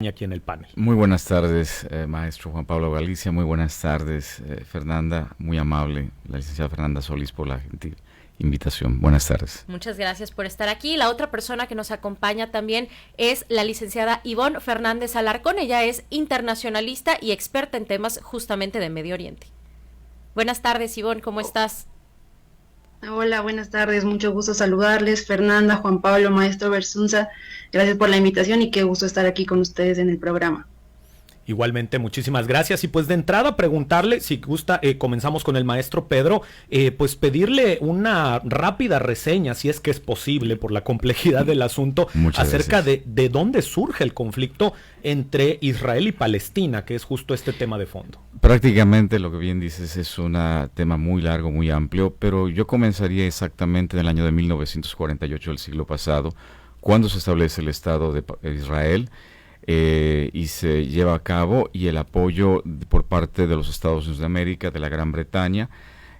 aquí en el panel. Muy buenas tardes, maestro Juan Pablo Galicia. Muy buenas tardes, Fernanda. Muy amable, la licenciada Fernanda Solís, por la gentil invitación. Buenas tardes. Muchas gracias por estar aquí. La otra persona que nos acompaña también es la licenciada Ivonne Fernández Alarcón. Ella es internacionalista y experta en temas justamente de Medio Oriente. Buenas tardes, Ivonne, ¿cómo estás? Hola, buenas tardes, mucho gusto saludarles, Fernanda, Juan Pablo, maestro Bersunza, gracias por la invitación y qué gusto estar aquí con ustedes en el programa. Igualmente, muchísimas gracias. Y pues de entrada preguntarle, si gusta, comenzamos con el maestro Pedro, pues pedirle una rápida reseña, si es que es posible, por la complejidad del asunto, acerca de dónde surge el conflicto entre Israel y Palestina, que es justo este tema de fondo. Prácticamente lo que bien dices es un tema muy largo, muy amplio, pero yo comenzaría exactamente en el año de 1948 del siglo pasado, cuando se establece el Estado de Israel, y se lleva a cabo, y el apoyo por parte de los Estados Unidos de América, de la Gran Bretaña,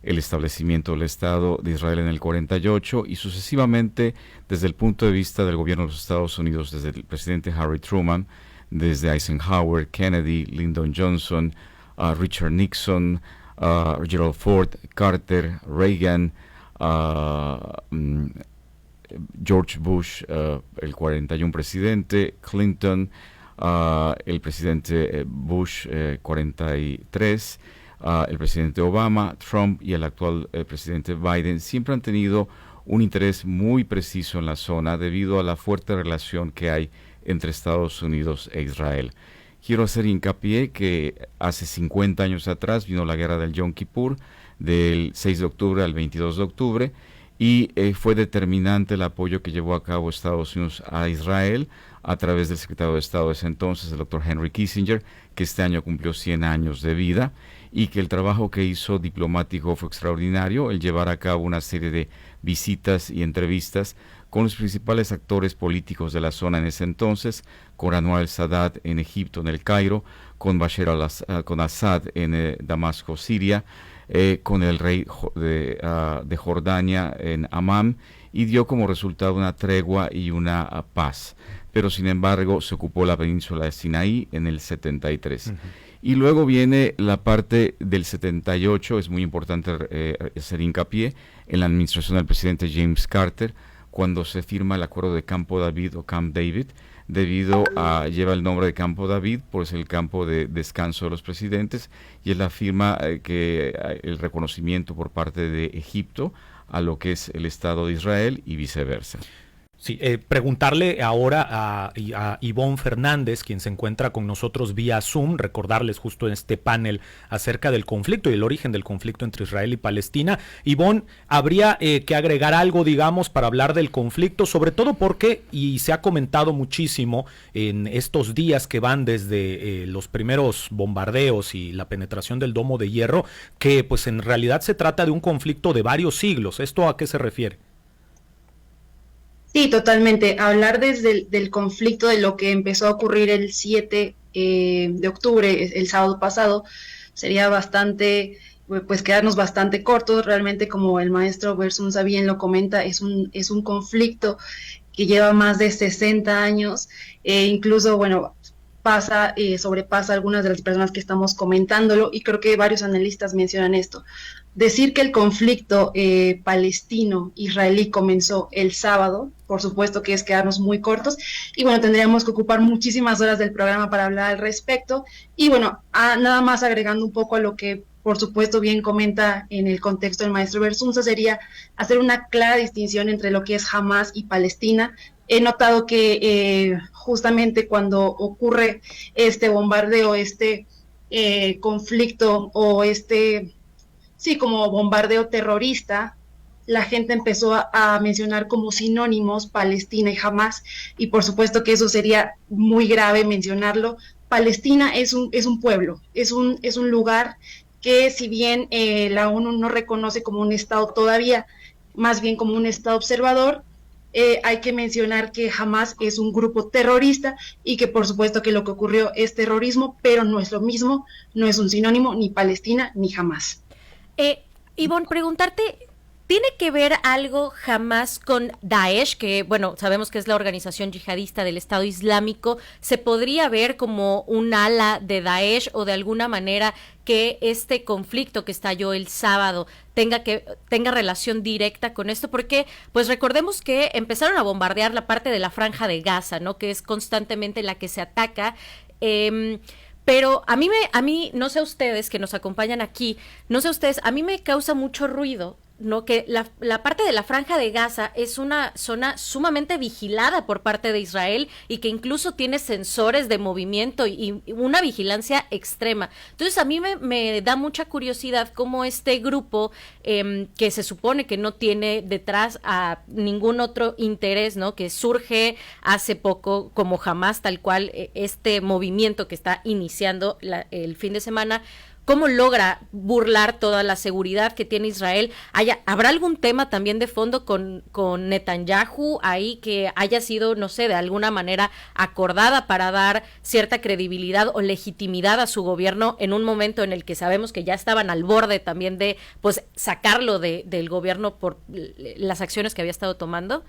el establecimiento del Estado de Israel en el 48, y sucesivamente desde el punto de vista del gobierno de los Estados Unidos, desde el presidente Harry Truman, desde Eisenhower, Kennedy, Lyndon Johnson, Richard Nixon, Gerald Ford, Carter, Reagan, George Bush, el 41 presidente, Clinton, el presidente Bush 43, el presidente Obama, Trump y el actual presidente Biden, siempre han tenido un interés muy preciso en la zona debido a la fuerte relación que hay entre Estados Unidos e Israel. Quiero hacer hincapié que hace 50 años atrás vino la guerra del Yom Kippur, del 6 de octubre al 22 de octubre, y fue determinante el apoyo que llevó a cabo Estados Unidos a Israel a través del secretario de Estado de ese entonces, el doctor Henry Kissinger, que este año cumplió 100 años de vida, y que el trabajo que hizo diplomático fue extraordinario, el llevar a cabo una serie de visitas y entrevistas con los principales actores políticos de la zona en ese entonces, con Anwar el-Sadat en Egipto, en el Cairo, con con Assad en Damasco, Siria, con el rey de Jordania en Amán, y dio como resultado una tregua y una paz. Pero sin embargo se ocupó la península de Sinaí en el 73. Uh-huh. Y luego viene la parte del 78, es muy importante hacer hincapié, en la administración del presidente James Carter, cuando se firma el acuerdo de Campo David o Camp David, lleva el nombre de Campo David, pues el campo de descanso de los presidentes, y es la firma el reconocimiento por parte de Egipto a lo que es el Estado de Israel y viceversa. Sí, preguntarle ahora a Ivonne Fernández, quien se encuentra con nosotros vía Zoom, recordarles justo en este panel acerca del conflicto y el origen del conflicto entre Israel y Palestina. Ivonne, ¿habría que agregar algo, digamos, para hablar del conflicto? Sobre todo porque, y se ha comentado muchísimo en estos días que van desde los primeros bombardeos y la penetración del domo de hierro, que pues en realidad se trata de un conflicto de varios siglos. ¿Esto a qué se refiere? Sí, totalmente. Hablar desde del conflicto, de lo que empezó a ocurrir el 7 de octubre, el sábado pasado, sería bastante, pues quedarnos bastante cortos. Realmente, como el maestro Bersunza bien lo comenta, es un conflicto que lleva más de 60 años, incluso, bueno, sobrepasa algunas de las personas que estamos comentándolo, y creo que varios analistas mencionan esto. Decir que el conflicto palestino-israelí comenzó el sábado, por supuesto que es quedarnos muy cortos, y bueno, tendríamos que ocupar muchísimas horas del programa para hablar al respecto, y bueno, nada más agregando un poco a lo que por supuesto bien comenta en el contexto del maestro Bersunza, sería hacer una clara distinción entre lo que es Hamás y Palestina. He notado que justamente cuando ocurre este bombardeo, conflicto o sí, como bombardeo terrorista, la gente empezó a mencionar como sinónimos Palestina y Hamás, y por supuesto que eso sería muy grave mencionarlo. Palestina es un pueblo, es un lugar que, si bien la ONU no reconoce como un Estado todavía, más bien como un Estado observador, hay que mencionar que Hamás es un grupo terrorista, y que por supuesto que lo que ocurrió es terrorismo, pero no es lo mismo, no es un sinónimo ni Palestina ni Hamás. Ivonne, preguntarte, ¿Tiene que ver algo Hamás con Daesh, que bueno, sabemos que es la organización yihadista del Estado Islámico? ¿Se podría ver como un ala de Daesh o de alguna manera que este conflicto que estalló el sábado tenga relación directa con esto? Porque pues recordemos que empezaron a bombardear la parte de la Franja de Gaza, ¿no? Que es constantemente la que se ataca. Pero a mí, no sé ustedes que nos acompañan aquí, no sé ustedes, a mí me causa mucho ruido, ¿no? Que la parte de la Franja de Gaza es una zona sumamente vigilada por parte de Israel y que incluso tiene sensores de movimiento y una vigilancia extrema. Entonces a mí me da mucha curiosidad cómo este grupo, que se supone que no tiene detrás a ningún otro interés, ¿no? Que surge hace poco como Hamás, tal cual, este movimiento que está iniciando el fin de semana, ¿cómo logra burlar toda la seguridad que tiene Israel? ¿Habrá algún tema también de fondo con Netanyahu ahí que haya sido, no sé, de alguna manera acordada para dar cierta credibilidad o legitimidad a su gobierno en un momento en el que sabemos que ya estaban al borde también de pues sacarlo del gobierno por las acciones que había estado tomando?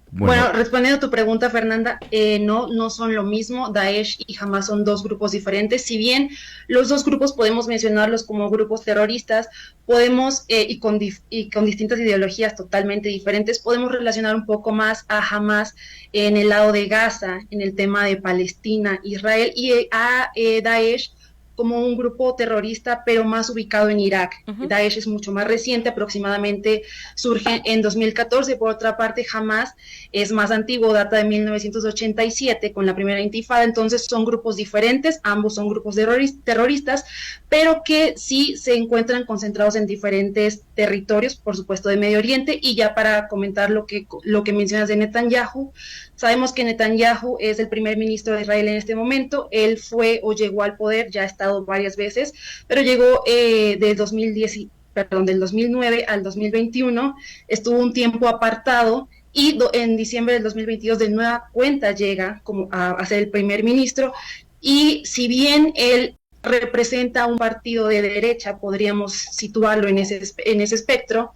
Bueno, respondiendo a tu pregunta, Fernanda, no son lo mismo. Daesh y Hamás son dos grupos diferentes. Si bien los dos grupos podemos mencionarlos como grupos terroristas, podemos, y con distintas ideologías totalmente diferentes, podemos relacionar un poco más a Hamás en el lado de Gaza, en el tema de Palestina, Israel, y a Daesh como un grupo terrorista, pero más ubicado en Irak. Uh-huh. Daesh es mucho más reciente, aproximadamente surge en 2014. Por otra parte, Hamás es más antiguo, data de 1987, con la primera intifada. Entonces son grupos diferentes, ambos son grupos terroristas, pero que sí se encuentran concentrados en diferentes territorios, por supuesto, de Medio Oriente. Y ya para comentar lo que mencionas de Netanyahu, sabemos que Netanyahu es el primer ministro de Israel en este momento. Él fue o llegó al poder, ya ha estado varias veces, pero llegó del 2009 al 2021, estuvo un tiempo apartado y en diciembre del 2022 de nueva cuenta llega como a ser el primer ministro. Y si bien él representa un partido de derecha, podríamos situarlo en ese espectro,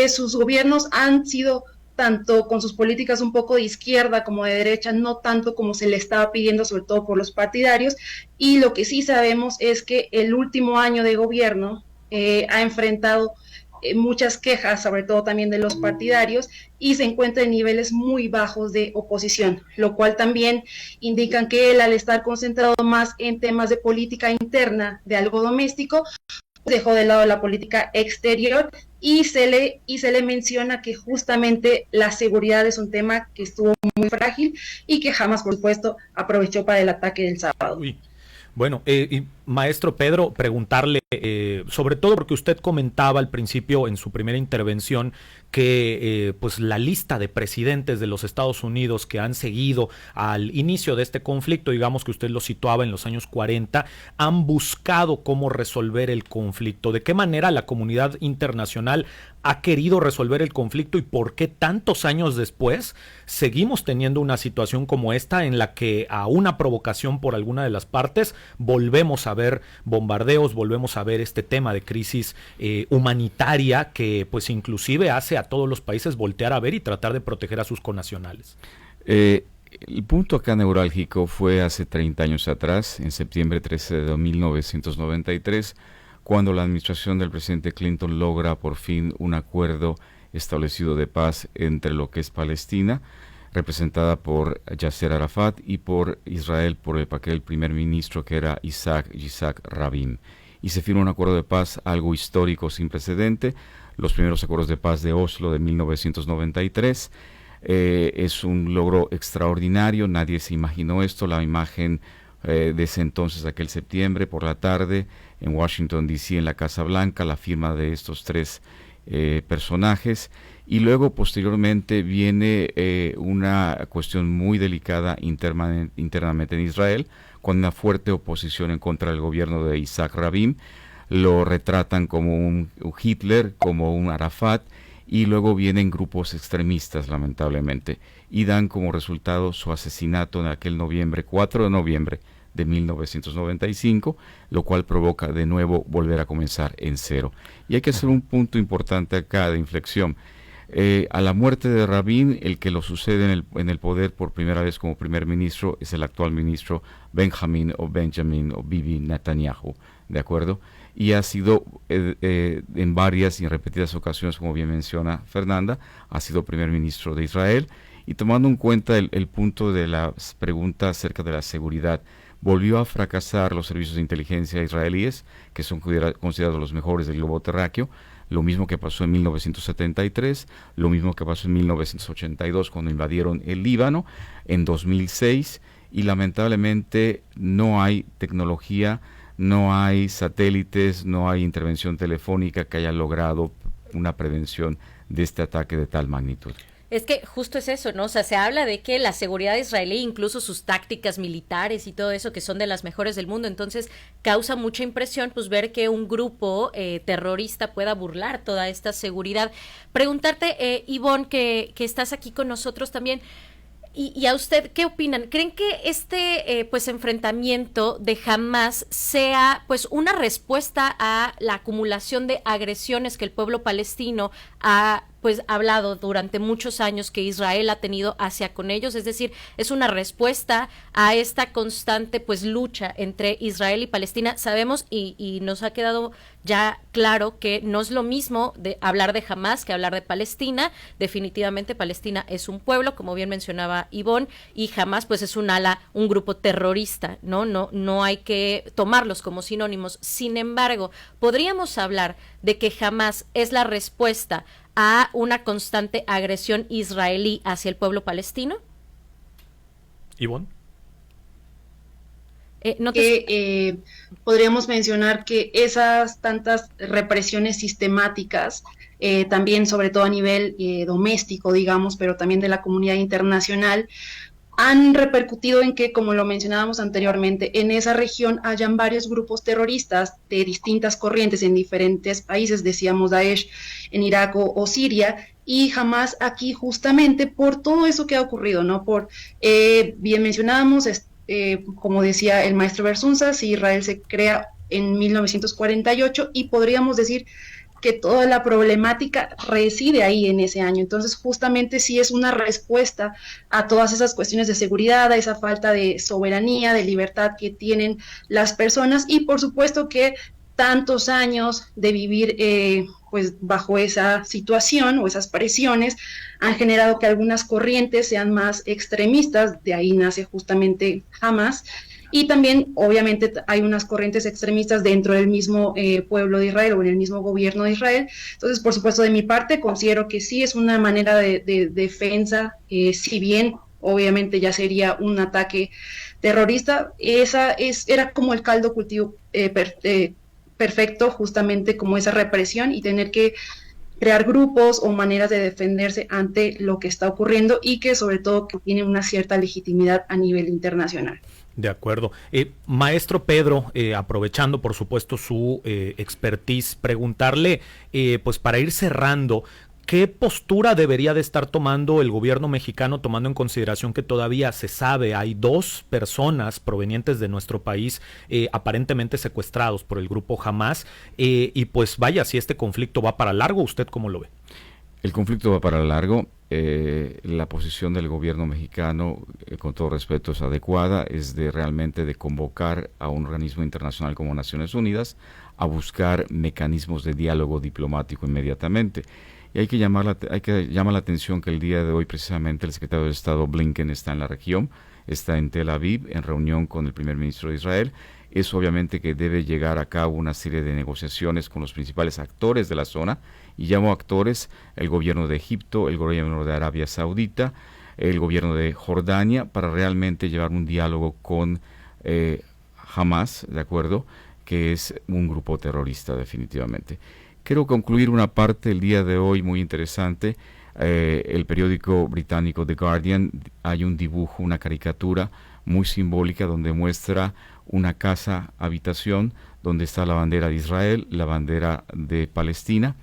sus gobiernos han sido tanto con sus políticas un poco de izquierda como de derecha, no tanto como se le estaba pidiendo, sobre todo por los partidarios. Y lo que sí sabemos es que el último año de gobierno ha enfrentado muchas quejas, sobre todo también de los partidarios, y se encuentra en niveles muy bajos de oposición, lo cual también indican que él, al estar concentrado más en temas de política interna, de algo doméstico, dejó de lado la política exterior y se le menciona que justamente la seguridad es un tema que estuvo muy frágil y que Hamás, por supuesto, aprovechó para el ataque del sábado. Uy. Bueno, maestro Pedro, preguntarle, sobre todo porque usted comentaba al principio en su primera intervención que pues la lista de presidentes de los Estados Unidos que han seguido al inicio de este conflicto, digamos que usted lo situaba en los años 40, han buscado cómo resolver el conflicto. ¿De qué manera la comunidad internacional ha querido resolver el conflicto y por qué tantos años después seguimos teniendo una situación como esta en la que a una provocación por alguna de las partes volvemos a ver bombardeos, volvemos a ver este tema de crisis humanitaria que pues inclusive hace a todos los países voltear a ver y tratar de proteger a sus connacionales? El punto acá neurálgico fue hace 30 años atrás, en septiembre 13 de 1993, cuando la administración del presidente Clinton logra por fin un acuerdo establecido de paz entre lo que es Palestina, representada por Yasser Arafat, y por Israel, por el primer ministro que era Yitzhak Rabin. Y se firma un acuerdo de paz, algo histórico sin precedente, los primeros acuerdos de paz de Oslo de 1993. Es un logro extraordinario, nadie se imaginó esto. La imagen de ese entonces, aquel septiembre por la tarde, en Washington D.C., en la Casa Blanca, la firma de estos tres personajes. Y luego posteriormente viene una cuestión muy delicada internamente en Israel, con una fuerte oposición en contra del gobierno de Yitzhak Rabin. Lo retratan como un Hitler, como un Arafat, y luego vienen grupos extremistas, lamentablemente, y dan como resultado su asesinato en aquel 4 de noviembre de 1995, lo cual provoca de nuevo volver a comenzar en cero. Y hay que hacer un punto importante acá de inflexión. A la muerte de Rabin, el que lo sucede en el poder por primera vez como primer ministro es el actual ministro Benjamin o Bibi Netanyahu, ¿de acuerdo? Y ha sido en varias y en repetidas ocasiones, como bien menciona Fernanda, ha sido primer ministro de Israel. Y tomando en cuenta el punto de las preguntas acerca de la seguridad, volvió a fracasar los servicios de inteligencia israelíes, que son considerados los mejores del globo terráqueo. Lo mismo que pasó en 1973, lo mismo que pasó en 1982 cuando invadieron el Líbano, en 2006, y lamentablemente no hay tecnología, no hay satélites, no hay intervención telefónica que haya logrado una prevención de este ataque de tal magnitud. Es que justo es eso, ¿no? O sea, se habla de que la seguridad israelí, incluso sus tácticas militares y todo eso, que son de las mejores del mundo, entonces causa mucha impresión pues ver que un grupo terrorista pueda burlar toda esta seguridad. Preguntarte, Ivonne, que estás aquí con nosotros también, y a usted, ¿qué opinan? ¿Creen que este pues enfrentamiento de Hamás sea pues una respuesta a la acumulación de agresiones que el pueblo palestino ha pues hablado durante muchos años que Israel ha tenido hacia con ellos? Es decir, es una respuesta a esta constante pues lucha entre Israel y Palestina. Sabemos y nos ha quedado ya claro que no es lo mismo de hablar de Hamás que hablar de Palestina. Definitivamente Palestina es un pueblo, como bien mencionaba Ivonne, y Hamás pues es un grupo terrorista, no hay que tomarlos como sinónimos. Sin embargo, podríamos hablar de que Hamás es la respuesta a una constante agresión israelí hacia el pueblo palestino. Ivonne. Podríamos mencionar que esas tantas represiones sistemáticas, también sobre todo a nivel doméstico, digamos, pero también de la comunidad internacional, han repercutido en que, como lo mencionábamos anteriormente, en esa región hayan varios grupos terroristas de distintas corrientes en diferentes países, decíamos Daesh en Irak o Siria, y Hamás aquí justamente por todo eso que ha ocurrido, ¿no? Bien mencionábamos, como decía el maestro Bersunza, si Israel se crea en 1948 y podríamos decir que toda la problemática reside ahí en ese año. Entonces, justamente sí es una respuesta a todas esas cuestiones de seguridad, a esa falta de soberanía, de libertad que tienen las personas, y por supuesto que tantos años de vivir pues bajo esa situación o esas presiones han generado que algunas corrientes sean más extremistas. De ahí nace justamente Hamás. Y también, obviamente, hay unas corrientes extremistas dentro del mismo pueblo de Israel o en el mismo gobierno de Israel. Entonces, por supuesto, de mi parte, considero que sí es una manera de defensa, si bien, obviamente, ya sería un ataque terrorista. Era como el caldo cultivo perfecto, justamente como esa represión y tener que crear grupos o maneras de defenderse ante lo que está ocurriendo y que, sobre todo, que tiene una cierta legitimidad a nivel internacional. De acuerdo. Maestro Pedro, aprovechando por supuesto su expertise, preguntarle, pues para ir cerrando, ¿qué postura debería de estar tomando el gobierno mexicano, tomando en consideración que todavía se sabe, hay 2 personas provenientes de nuestro país aparentemente secuestrados por el grupo Hamás, y pues vaya, si este conflicto va para largo, ¿usted cómo lo ve? El conflicto va para largo. La posición del gobierno mexicano, con todo respeto, es adecuada, es realmente de convocar a un organismo internacional como Naciones Unidas a buscar mecanismos de diálogo diplomático inmediatamente. Y hay que llamar la atención que el día de hoy precisamente el secretario de Estado Blinken está en la región, está en Tel Aviv en reunión con el primer ministro de Israel. Es obviamente que debe llegar a cabo una serie de negociaciones con los principales actores de la zona, y llamo actores el gobierno de Egipto, el gobierno de Arabia Saudita, el gobierno de Jordania, para realmente llevar un diálogo con Hamás, ¿de acuerdo?, que es un grupo terrorista definitivamente. Quiero concluir una parte el día de hoy muy interesante. El periódico británico The Guardian, hay un dibujo, una caricatura muy simbólica donde muestra una casa habitación donde está la bandera de Israel, la bandera de Palestina,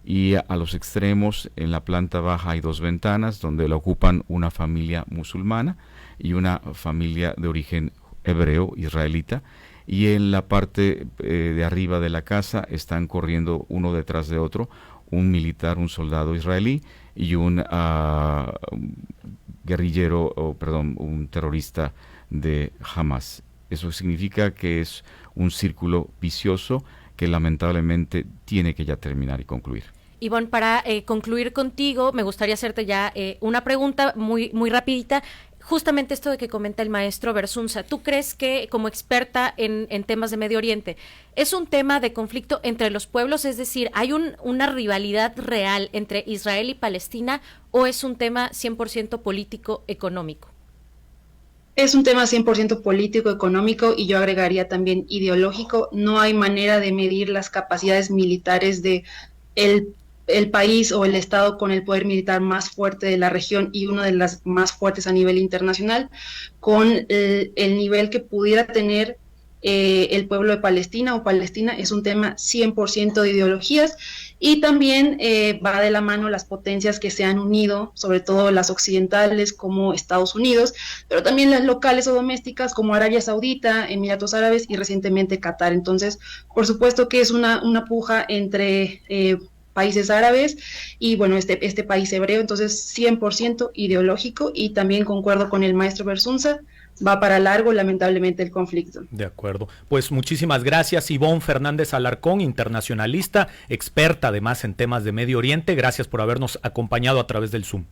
y a los extremos en la planta baja hay 2 ventanas donde la ocupan una familia musulmana y una familia de origen hebreo israelita, y en la parte de arriba de la casa están corriendo uno detrás de otro, un militar, un soldado israelí y un un terrorista de Hamas. Eso significa que es un círculo vicioso que lamentablemente tiene que ya terminar y concluir. Ivonne, para concluir contigo, me gustaría hacerte ya una pregunta muy, muy rapidita. Justamente esto de que comenta el maestro Bersunza, ¿tú crees que como experta en temas de Medio Oriente, es un tema de conflicto entre los pueblos? Es decir, ¿hay una rivalidad real entre Israel y Palestina o es un tema 100% político-económico? Es un tema 100% político, económico y yo agregaría también ideológico. No hay manera de medir las capacidades militares de el país o el estado con el poder militar más fuerte de la región y una de las más fuertes a nivel internacional, con el nivel que pudiera tener el pueblo de Palestina o Palestina. Es un tema 100% de ideologías y también va de la mano las potencias que se han unido, sobre todo las occidentales como Estados Unidos, pero también las locales o domésticas como Arabia Saudita, Emiratos Árabes y recientemente Qatar. Entonces, por supuesto que es una puja entre países árabes y bueno, este país hebreo, entonces 100% ideológico y también concuerdo con el maestro Bersunza, va para largo lamentablemente el conflicto. De acuerdo, pues muchísimas gracias Ivonne Fernández Alarcón, internacionalista, experta además en temas de Medio Oriente, gracias por habernos acompañado a través del Zoom.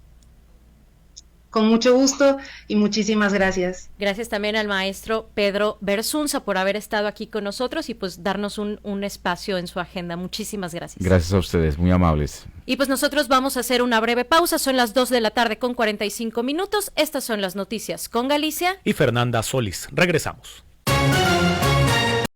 Con mucho gusto y muchísimas gracias. Gracias también al maestro Pedro Bersunza por haber estado aquí con nosotros y pues darnos un espacio en su agenda. Muchísimas gracias. Gracias a ustedes, muy amables. Y pues nosotros vamos a hacer una breve pausa, son las 2 de la tarde con 45 minutos. Estas son las noticias con Galicia y Fernanda Solís. Regresamos.